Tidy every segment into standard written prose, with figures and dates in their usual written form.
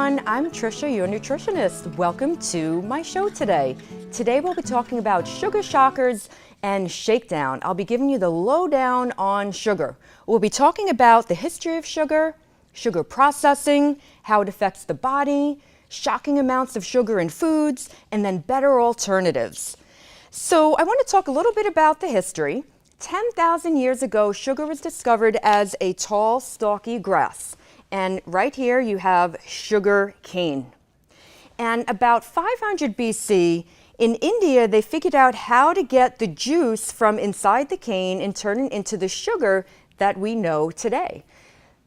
everyone, I'm Tricia, your nutritionist. Welcome to my show today. Today we'll be talking about sugar shockers and shakedown. I'll be giving you the lowdown on sugar. We'll be talking about the history of sugar, sugar processing, how it affects the body, shocking amounts of sugar in foods, and then better alternatives. So I want to talk a little bit about the history. 10,000 years ago, sugar was discovered as a tall, stalky grass. And right here you have sugar cane. And about 500 BC, in India, they figured out how to get the juice from inside the cane and turn it into the sugar that we know today.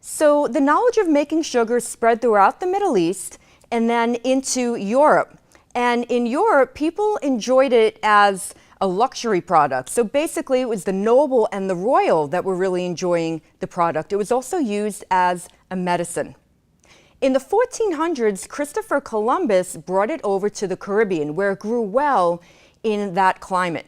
So the knowledge of making sugar spread throughout the Middle East and then into Europe. And in Europe, people enjoyed it as a luxury product. So basically, it was the noble and the royal that were really enjoying the product. It was also used as a medicine. In the 1400s, Christopher Columbus brought it over to the Caribbean, where it grew well in that climate.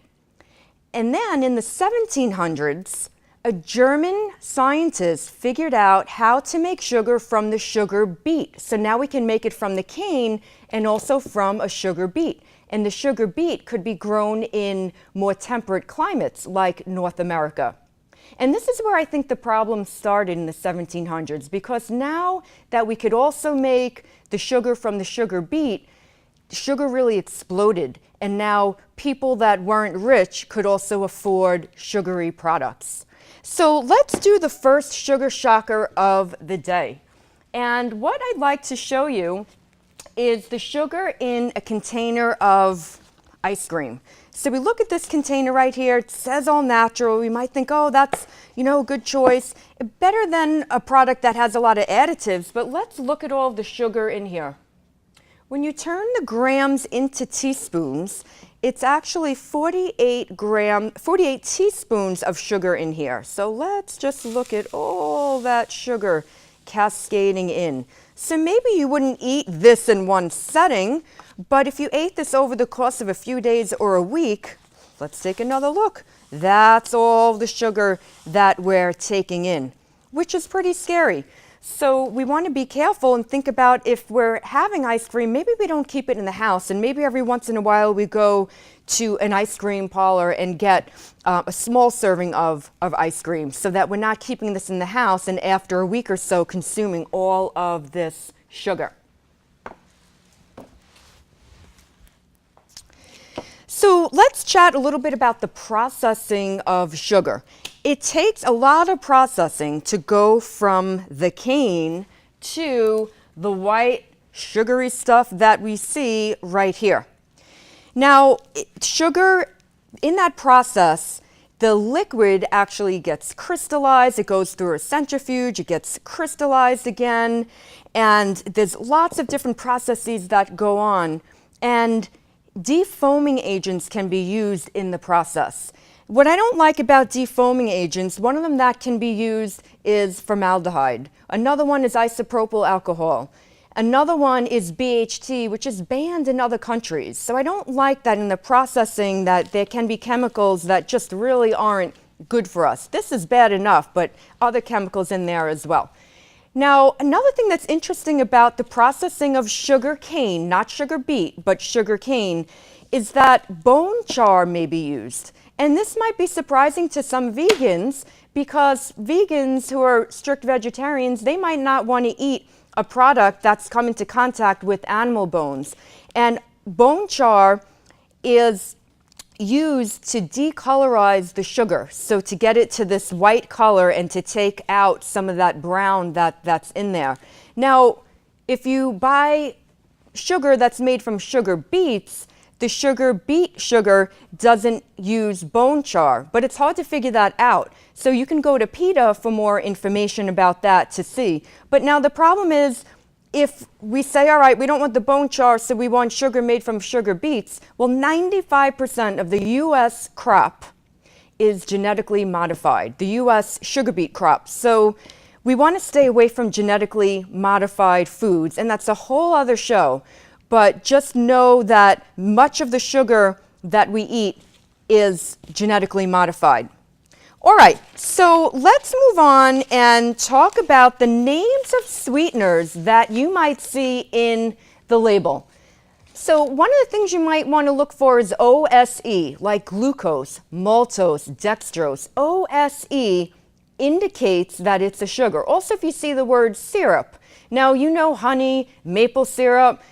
And then in the 1700s, a German scientist figured out how to make sugar from the sugar beet. So now we can make it from the cane and also from a sugar beet. And the sugar beet could be grown in more temperate climates like North America. And this is where I think the problem started in the 1700s, because now that we could also make the sugar from the sugar beet, sugar really exploded. And now people that weren't rich could also afford sugary products. So let's do the first sugar shocker of the day. And what I'd like to show you is the sugar in a container of ice cream. So we look at this container right here. It says all natural. We might think, oh, that's, a good choice. Better than a product that has a lot of additives, but let's look at all the sugar in here. When you turn the grams into teaspoons, it's actually 48 teaspoons of sugar in here. So let's just look at all that sugar cascading in. So maybe you wouldn't eat this in one setting, but if you ate this over the course of a few days or a week, let's take another look. That's all the sugar that we're taking in, which is pretty scary. So we want to be careful and think about, if we're having ice cream, maybe we don't keep it in the house, and maybe every once in a while we go to an ice cream parlor and get a small serving of ice cream, so that we're not keeping this in the house and after a week or so consuming all of this sugar. So let's chat a little bit about the processing of sugar. It takes a lot of processing to go from the cane to the white sugary stuff that we see right here. Now, sugar, in that process, the liquid actually gets crystallized. It goes through a centrifuge, it gets crystallized again, and there's lots of different processes that go on. And defoaming agents can be used in the process. What I don't like about defoaming agents, one of them that can be used is formaldehyde. Another one is isopropyl alcohol. Another one is BHT, which is banned in other countries. So I don't like that in the processing, that there can be chemicals that just really aren't good for us. This is bad enough, but other chemicals in there as well. Now, another thing that's interesting about the processing of sugar cane, not sugar beet, but sugar cane, is that bone char may be used. And this might be surprising to some vegans, because vegans who are strict vegetarians, they might not want to eat a product that's come into contact with animal bones. And bone char is used to decolorize the sugar, so to get it to this white color and to take out some of that brown that's in there. Now, if you buy sugar that's made from sugar beets, the sugar beet sugar doesn't use bone char, but it's hard to figure that out. So you can go to PETA for more information about that to see. But now the problem is, if we say, all right, we don't want the bone char, so we want sugar made from sugar beets, well, 95% of the U.S. crop is genetically modified, the U.S. sugar beet crop. So we want to stay away from genetically modified foods, and that's a whole other show. But just know that much of the sugar that we eat is genetically modified. All right, so let's move on and talk about the names of sweeteners that you might see in the label. So one of the things you might want to look for is OSE, like glucose, maltose, dextrose. OSE indicates that it's a sugar. Also, if you see the word syrup. Now, you know honey, maple syrup,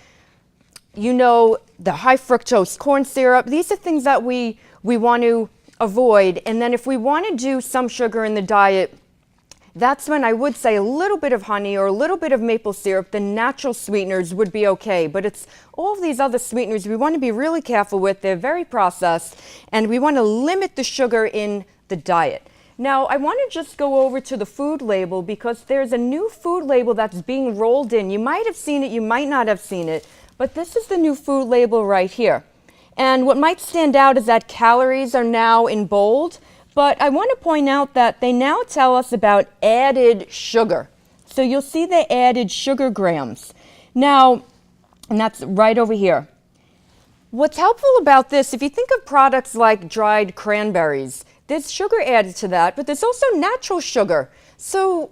you know the high fructose corn syrup. These are things that we want to avoid. And then if we want to do some sugar in the diet, that's when I would say a little bit of honey or a little bit of maple syrup. The natural sweeteners would be okay, but it's all of these other sweeteners we want to be really careful with. They're very processed, and we want to limit the sugar in the diet. Now, I want to just go over to the food label because there's a new food label that's being rolled in. You might have seen it, you might not have seen it, but this is the new food label right here. And what might stand out is that calories are now in bold. But I want to point out that they now tell us about added sugar. So you'll see the added sugar grams. Now, and that's right over here. What's helpful about this, if you think of products like dried cranberries, there's sugar added to that, but there's also natural sugar. So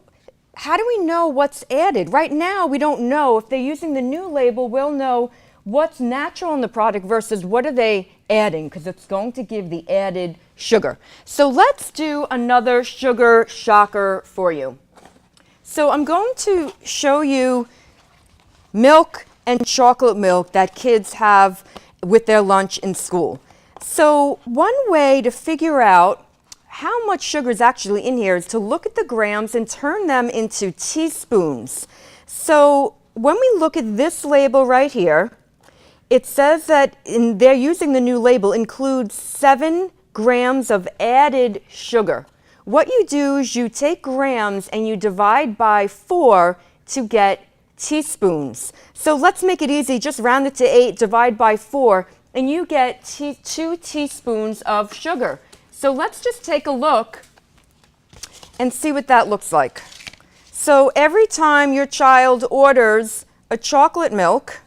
how do we know what's added? Right now, we don't know. If they're using the new label, we'll know what's natural in the product versus what are they adding, because it's going to give the added sugar. So let's do another sugar shocker for you. So I'm going to show you milk and chocolate milk that kids have with their lunch in school. So one way to figure out how much sugar is actually in here is to look at the grams and turn them into teaspoons. So when we look at this label right here, it says that they're using the new label, includes 7 grams of added sugar. What you do is you take grams and you divide by 4 to get teaspoons. So let's make it easy. Just round it to 8, divide by 4, and you get 2 teaspoons of sugar. So let's just take a look and see what that looks like. So every time your child orders a chocolate milk,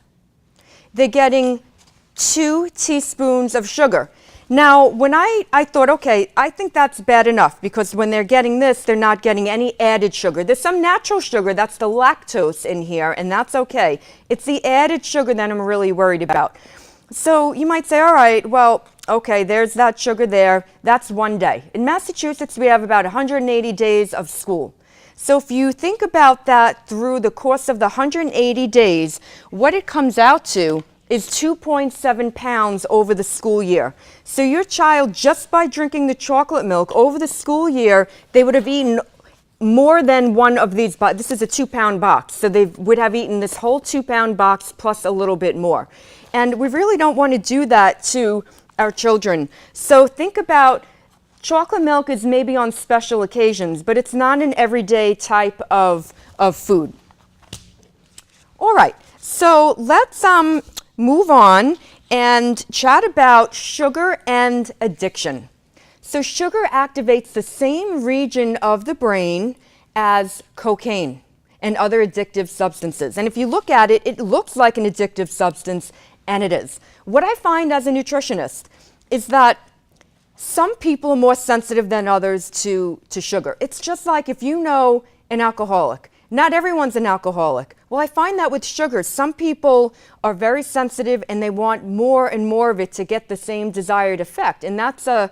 they're getting 2 teaspoons of sugar. Now, when I thought, okay, I think that's bad enough because when they're getting this, they're not getting any added sugar. There's some natural sugar, that's the lactose in here, and that's okay. It's the added sugar that I'm really worried about. So you might say, all right, well, okay, there's that sugar there. That's one day. In Massachusetts, we have about 180 days of school. So if you think about that through the course of the 180 days, what it comes out to is 2.7 pounds over the school year. So your child, just by drinking the chocolate milk over the school year, they would have eaten more than one of these. This is a 2-pound box. So they would have eaten this whole 2-pound box plus a little bit more. And we really don't want to do that to our children. So think about chocolate milk is maybe on special occasions, but it's not an everyday type of food. All right, so let's move on and chat about sugar and addiction. So sugar activates the same region of the brain as cocaine and other addictive substances. And if you look at it, it looks like an addictive substance, and it is. What I find as a nutritionist is that some people are more sensitive than others to sugar. It's just like if you know an alcoholic. Not everyone's an alcoholic. Well, I find that with sugar, some people are very sensitive and they want more and more of it to get the same desired effect. And that's a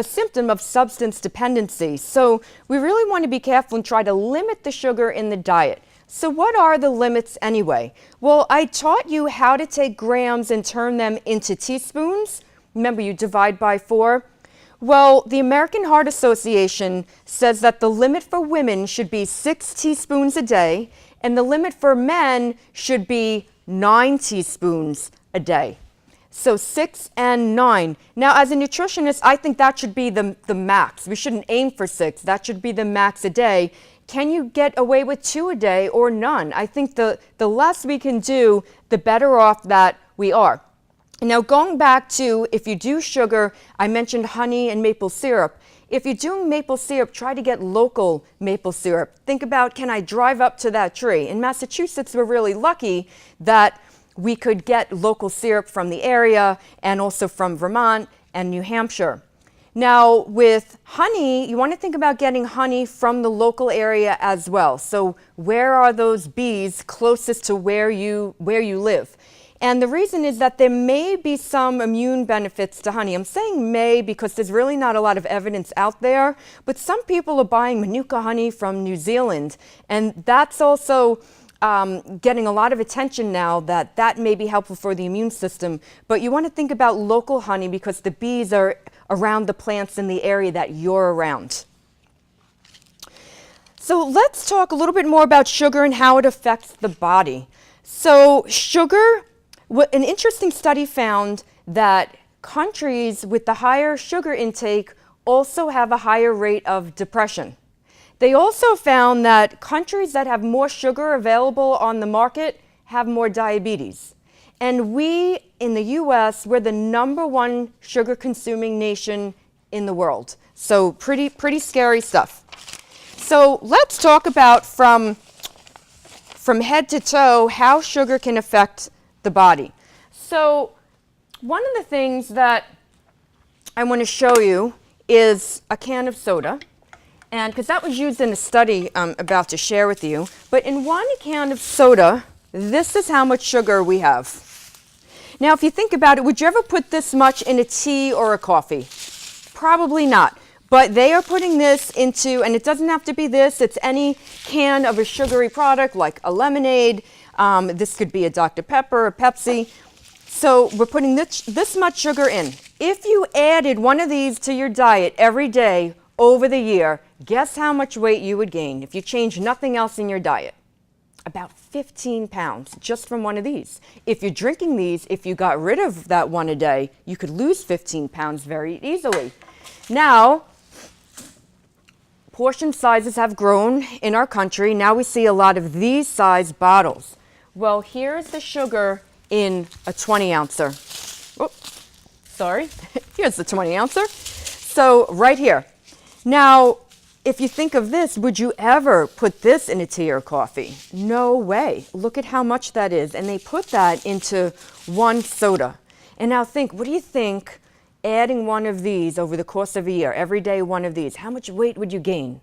symptom of substance dependency. So we really want to be careful and try to limit the sugar in the diet. So what are the limits anyway? Well, I taught you how to take grams and turn them into teaspoons. Remember, you divide by 4. Well, the American Heart Association says that the limit for women should be 6 teaspoons a day, and the limit for men should be 9 teaspoons a day. So 6 and 9. Now, as a nutritionist, I think that should be the max. We shouldn't aim for 6. That should be the max a day. Can you get away with 2 a day or none? I think the less we can do, the better off that we are. Now, going back to if you do sugar, I mentioned honey and maple syrup. If you're doing maple syrup, try to get local maple syrup. Think about, can I drive up to that tree? In Massachusetts, we're really lucky that we could get local syrup from the area and also from Vermont and New Hampshire. Now, with honey, you want to think about getting honey from the local area as well. So where are those bees closest to where you live? And the reason is that there may be some immune benefits to honey. I'm saying may because there's really not a lot of evidence out there, but some people are buying Manuka honey from New Zealand, and that's also getting a lot of attention now, that may be helpful for the immune system. But you want to think about local honey because the bees are around the plants in the area that you're around. So let's talk a little bit more about sugar and how it affects the body. So sugar, an interesting study found that countries with the higher sugar intake also have a higher rate of depression. They also found that countries that have more sugar available on the market have more diabetes. And we in the US, we're the #1 sugar consuming nation in the world. So pretty scary stuff. So let's talk about from head to toe how sugar can affect the body. So one of the things that I want to show you is a can of soda. And because that was used in a study I'm about to share with you. But in 1 can of soda, this is how much sugar we have. Now, if you think about it, would you ever put this much in a tea or a coffee? Probably not. But they are putting this into, and it doesn't have to be this, it's any can of a sugary product like a lemonade. This could be a Dr. Pepper, a Pepsi. So we're putting this much sugar in. If you added one of these to your diet every day over the year, guess how much weight you would gain if you changed nothing else in your diet? About 15 pounds just from one of these. If you're drinking these, if you got rid of that one a day, you could lose 15 pounds very easily. Now, portion sizes have grown in our country. Now we see a lot of these size bottles. Well, here's the sugar in a 20-ouncer. Oh, sorry. Here's the 20-ouncer. So right here. Now, if you think of this, would you ever put this in a tea or coffee? No way. Look at how much that is. And they put that into 1 soda. And now think, what do you think adding one of these over the course of a year, every day one of these, how much weight would you gain?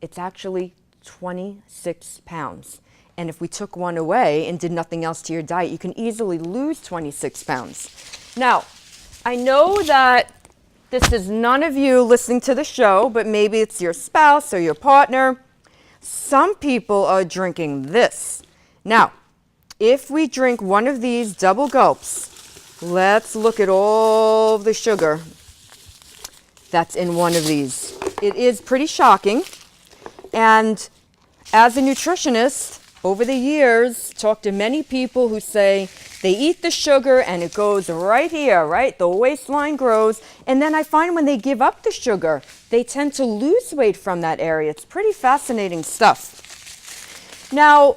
It's actually 26 pounds. And if we took one away and did nothing else to your diet, you can easily lose 26 pounds. Now, I know that this is none of you listening to the show, but maybe it's your spouse or your partner. Some people are drinking this. Now, if we drink one of these double gulps, let's look at all the sugar that's in one of these. It is pretty shocking. And as a nutritionist, over the years, talked to many people who say they eat the sugar and it goes right here, right? The waistline grows. And then I find when they give up the sugar, they tend to lose weight from that area. It's pretty fascinating stuff. Now,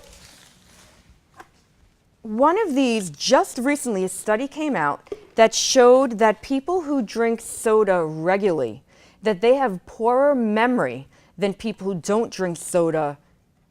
one of these, just recently, a study came out that showed that people who drink soda regularly, that they have poorer memory than people who don't drink soda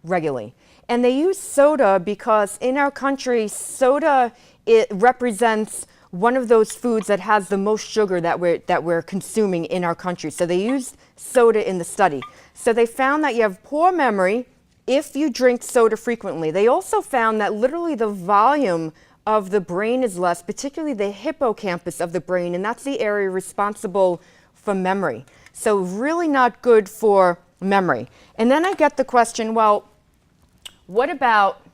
regularly. And they use soda because in our country, soda, it represents one of those foods that has the most sugar that we're consuming in our country. So they used soda in the study. So they found that you have poor memory if you drink soda frequently. They also found that literally the volume of the brain is less, particularly the hippocampus of the brain, and that's the area responsible for memory. So really not good for memory. And then I get the question, well, what about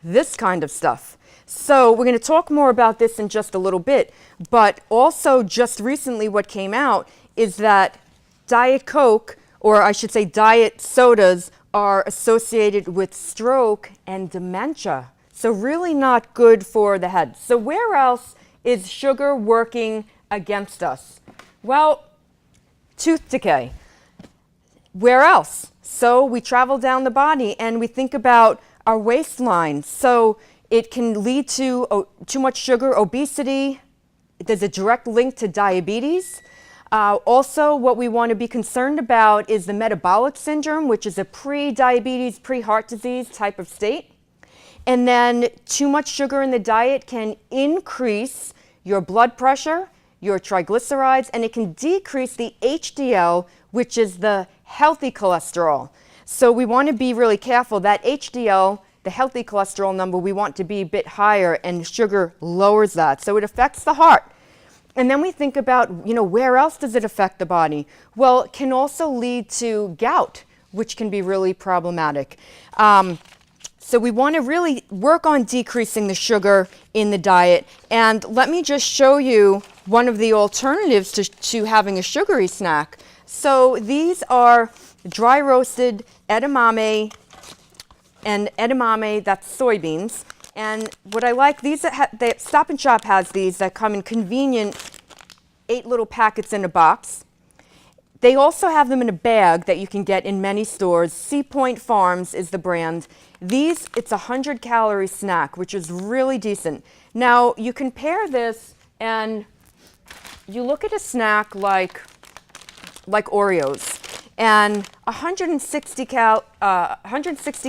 this kind of stuff? So we're going to talk more about this in just a little bit, but also just recently what came out is that Diet Coke, or I should say diet sodas, are associated with stroke and dementia. So really not good for the head. So where else is sugar working against us? Well, tooth decay. Where else? So we travel down the body and we think about our waistline. So it can lead to too much sugar, obesity. There's a direct link to diabetes. Also, what we want to be concerned about is the metabolic syndrome, which is a pre-diabetes, pre-heart disease type of state. And then too much sugar in the diet can increase your blood pressure, your triglycerides, and it can decrease the HDL, which is the healthy cholesterol. So we want to be really careful. That HDL, the healthy cholesterol number, we want to be a bit higher, and sugar lowers that. So it affects the heart. And then we think about, where else does it affect the body? Well, it can also lead to gout, which can be really problematic. So we want to really work on decreasing the sugar in the diet. And let me just show you one of the alternatives to having a sugary snack. So these are dry roasted edamame, and edamame, that's soybeans. And what I like, Stop and Shop has these that come in convenient 8 little packets in a box. They also have them in a bag that you can get in many stores. Sea Point Farms is the brand. It's a 100-calorie snack, which is really decent. Now, you compare this and you look at a snack like Oreos, and 160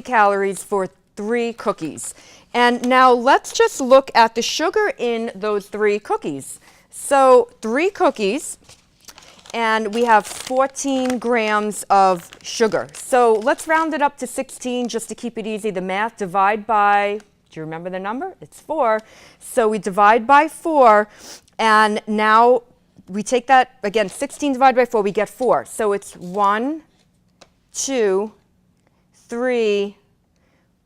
calories for 3 cookies. And now let's just look at the sugar in those 3 cookies. So 3 cookies, and we have 14 grams of sugar. So let's round it up to 16 just to keep it easy. The math, divide by, do you remember the number? It's 4. So we divide by 4, and now we take that, again, 16 divided by 4, we get 4. So it's 1, 2, 3,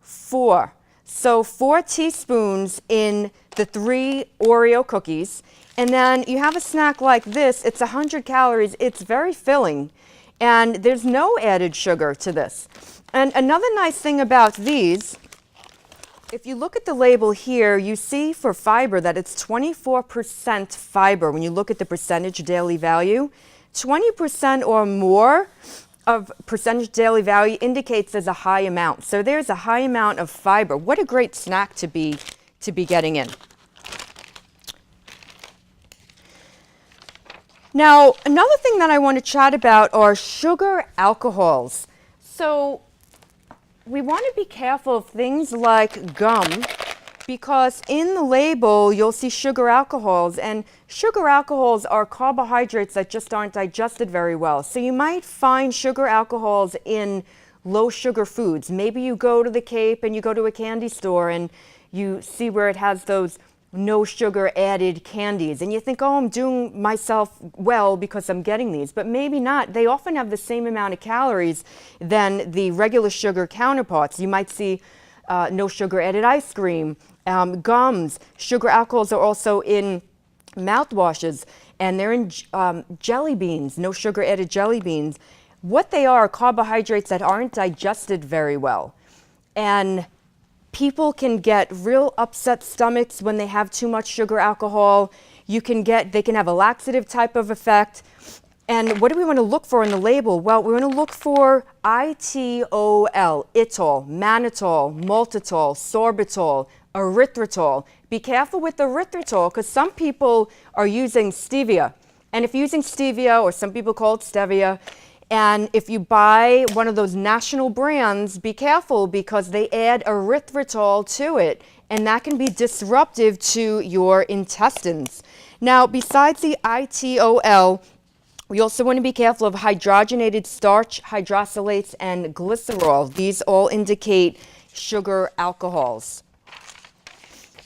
4. So 4 teaspoons in the 3 Oreo cookies. And then you have a snack like this. It's 100 calories. It's very filling. And there's no added sugar to this. And another nice thing about these, if you look at the label here, you see for fiber that it's 24% fiber. When you look at the percentage daily value, 20% or more of percentage daily value indicates there's a high amount. So there's a high amount of fiber. What a great snack to be getting in. Now, another thing that I want to chat about are sugar alcohols. So we want to be careful of things like gum, because in the label you'll see sugar alcohols, and sugar alcohols are carbohydrates that just aren't digested very well. So you might find sugar alcohols in low sugar foods. Maybe you go to the Cape and you go to a candy store and you see where it has those no sugar added candies, and you think, oh, I'm doing myself well because I'm getting these, but maybe not. They often have the same amount of calories than the regular sugar counterparts. You might see no sugar added ice cream, gums. Sugar alcohols are also in mouthwashes, and they're in jelly beans, no sugar added jelly beans. What they are carbohydrates that aren't digested very well. And people can get real upset stomachs when they have too much sugar alcohol. They can have a laxative type of effect. And what do we want to look for in the label? Well, we want to look for ITOL, itol, mannitol, maltitol, sorbitol, erythritol. Be careful with erythritol, because some people are using stevia. And if you're using stevia, or some people call it stevia, and if you buy one of those national brands, be careful, because they add erythritol to it, and that can be disruptive to your intestines. Now, besides the ITOL, we also want to be careful of hydrogenated starch, hydrosylates, and glycerol. These all indicate sugar alcohols.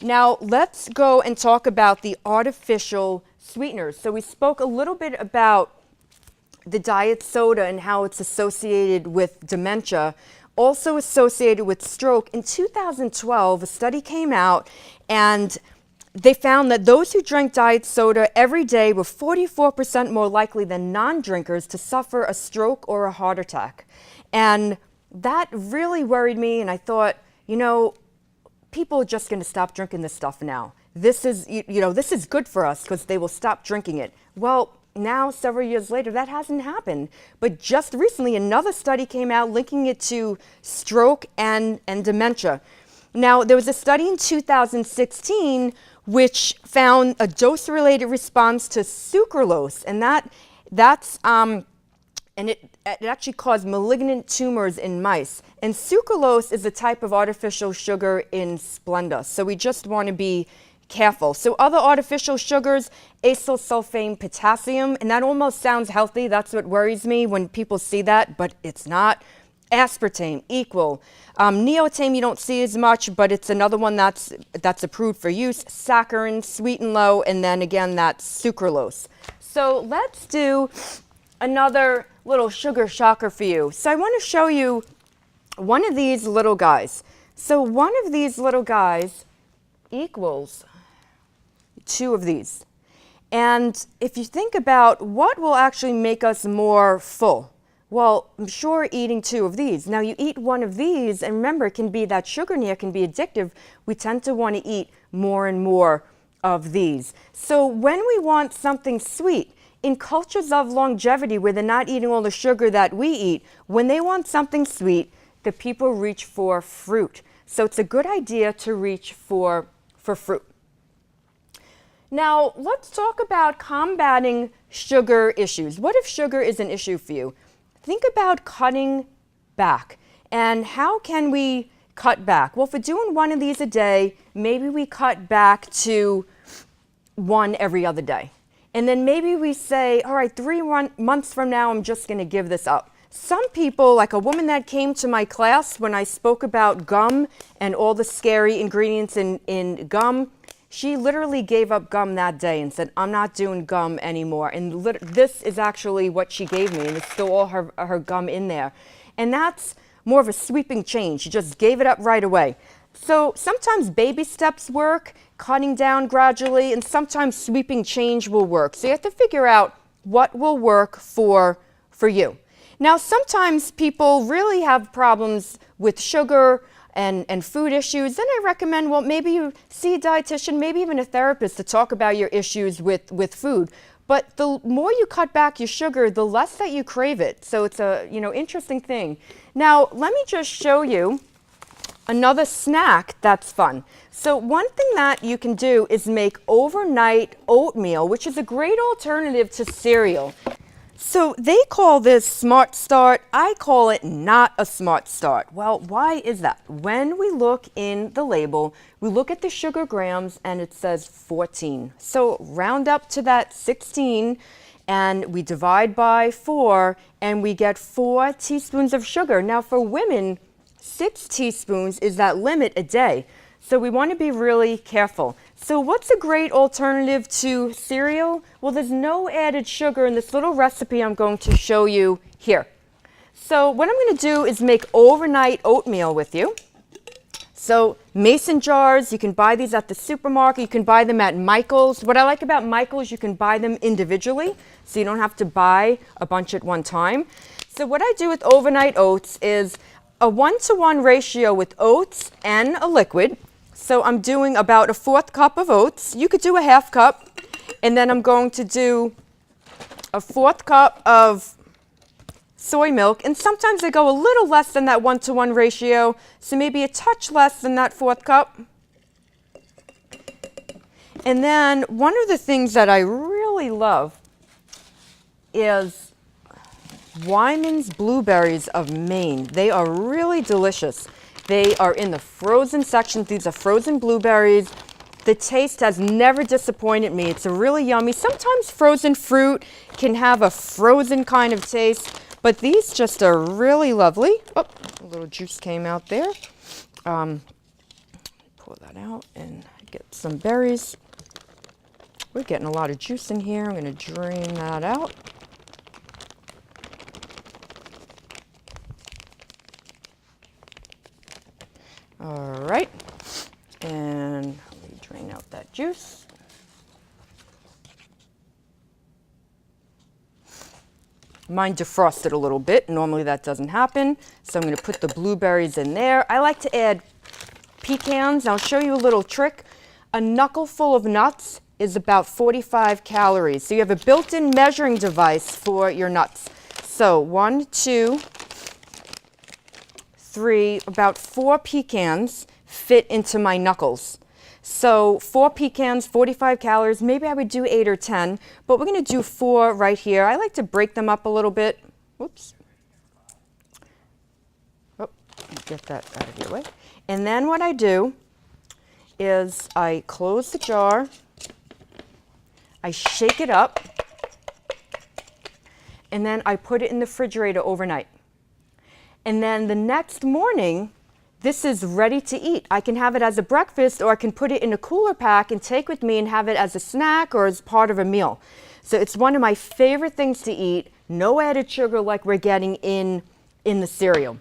Now, let's go and talk about the artificial sweeteners. So we spoke a little bit about the diet soda and how it's associated with dementia, also associated with stroke. In 2012, a study came out, and they found that those who drank diet soda every day were 44% more likely than non-drinkers to suffer a stroke or a heart attack. And that really worried me, and I thought, people are just going to stop drinking this stuff now. This is, this is good for us because they will stop drinking it. Well, now, several years later, that hasn't happened. But just recently, another study came out linking it to stroke and dementia. Now, there was a study in 2016 which found a dose-related response to sucralose, and it actually caused malignant tumors in mice. And sucralose is a type of artificial sugar in Splenda. So we just want to be careful. So other artificial sugars, acyl sulfame potassium, and that almost sounds healthy. That's what worries me when people see that, but it's not. Aspartame, equal. Neotame you don't see as much, but it's another one that's approved for use. Saccharin, sweet and low, and then again that's sucralose. So let's do another little sugar shocker for you. So I want to show you one of these little guys. So one of these little guys equals 2 of these. And if you think about what will actually make us more full, well, I'm sure eating 2 of these. Now you eat 1 of these, and remember, it can be that sugar in here can be addictive. We tend to want to eat more and more of these. So when we want something sweet, in cultures of longevity where they're not eating all the sugar that we eat, when they want something sweet, the people reach for fruit. So it's a good idea to reach for fruit. Now let's talk about combating sugar issues. What if sugar is an issue for you? Think about cutting back. And how can we cut back? Well, if we're doing 1 of these a day, maybe we cut back to 1 every other day. And then maybe we say, all right, 3 months from now, I'm just going to give this up. Some people, like a woman that came to my class when I spoke about gum and all the scary ingredients in gum, she literally gave up gum that day and said, I'm not doing gum anymore. And this is actually what she gave me, and it's still all her gum in there. And that's more of a sweeping change. She just gave it up right away. So sometimes baby steps work, cutting down gradually, and sometimes sweeping change will work. So you have to figure out what will work for you. Now, sometimes people really have problems with sugar and food issues, then I recommend, well, maybe you see a dietitian, maybe even a therapist to talk about your issues with food. But the more you cut back your sugar, the less that you crave it. So it's a interesting thing. Now, let me just show you another snack that's fun. So one thing that you can do is make overnight oatmeal, which is a great alternative to cereal. So they call this Smart Start. I call it not a Smart Start. Well, why is that? When we look in the label, we look at the sugar grams and it says 14. So round up to that 16 and we divide by 4 and we get 4 teaspoons of sugar. Now for women, 6 teaspoons is that limit a day. So we want to be really careful. So what's a great alternative to cereal? Well, there's no added sugar in this little recipe I'm going to show you here. So what I'm going to do is make overnight oatmeal with you. So mason jars, you can buy these at the supermarket. You can buy them at Michael's. What I like about Michael's, you can buy them individually, so you don't have to buy a bunch at one time. So what I do with overnight oats is a 1-to-1 ratio with oats and a liquid. So I'm doing about a 1/4 cup of oats. You could do a 1/2 cup. And then I'm going to do a 1/4 cup of soy milk. And sometimes I go a little less than that 1-to-1 ratio. So maybe a touch less than that 1/4 cup. And then one of the things that I really love is Wyman's Blueberries of Maine. They are really delicious. They are in the frozen section. These are frozen blueberries. The taste has never disappointed me. It's really yummy. Sometimes frozen fruit can have a frozen kind of taste, but these just are really lovely. Oh, a little juice came out there. Pull that out and get some berries. We're getting a lot of juice in here. I'm going to drain that out. All right, and let me drain out that juice. Mine defrosted a little bit. Normally that doesn't happen, so I'm going to put the blueberries in there. I like to add pecans. I'll show you a little trick. A knuckleful of nuts is about 45 calories. So you have a built-in measuring device for your nuts. So 1, 2, 3, about 4 pecans fit into my knuckles. So 4 pecans, 45 calories. Maybe I would do 8 or 10, but we're going to do 4 right here. I like to break them up a little bit. Whoops. Oh, get that out of your way. And then what I do is I close the jar, I shake it up, and then I put it in the refrigerator overnight. And then the next morning, this is ready to eat. I can have it as a breakfast, or I can put it in a cooler pack and take with me and have it as a snack or as part of a meal. So it's one of my favorite things to eat. No added sugar like we're getting in the cereal.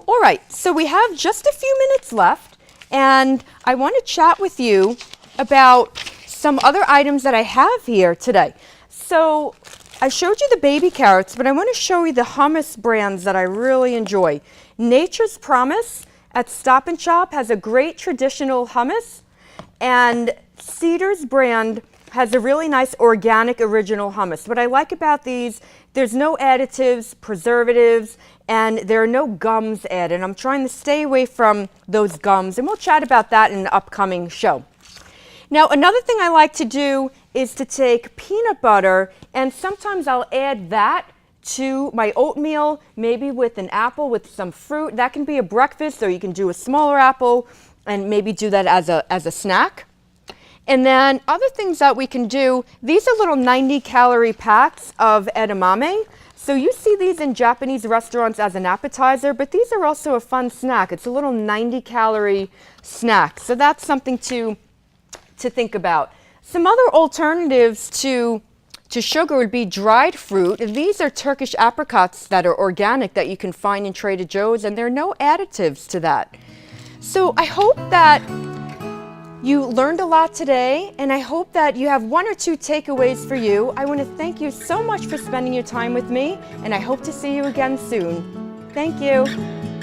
All right, so we have just a few minutes left, and I want to chat with you about some other items that I have here today. So I showed you the baby carrots, but I want to show you the hummus brands that I really enjoy. Nature's Promise at Stop and Shop has a great traditional hummus, and Cedar's brand has a really nice organic original hummus. What I like about these, there's no additives, preservatives, and there are no gums added. I'm trying to stay away from those gums, and we'll chat about that in an upcoming show. Now, another thing I like to do is to take peanut butter, and sometimes I'll add that to my oatmeal, maybe with an apple, with some fruit. That can be a breakfast, or you can do a smaller apple and maybe do that as a snack. And then other things that we can do, these are little 90-calorie packs of edamame. So you see these in Japanese restaurants as an appetizer, but these are also a fun snack. It's a little 90-calorie snack. So that's something to think about. Some other alternatives to sugar would be dried fruit. These are Turkish apricots that are organic that you can find in Trader Joe's, and there are no additives to that. So I hope that you learned a lot today, and I hope that you have one or two takeaways for you. I want to thank you so much for spending your time with me, and I hope to see you again soon. Thank you.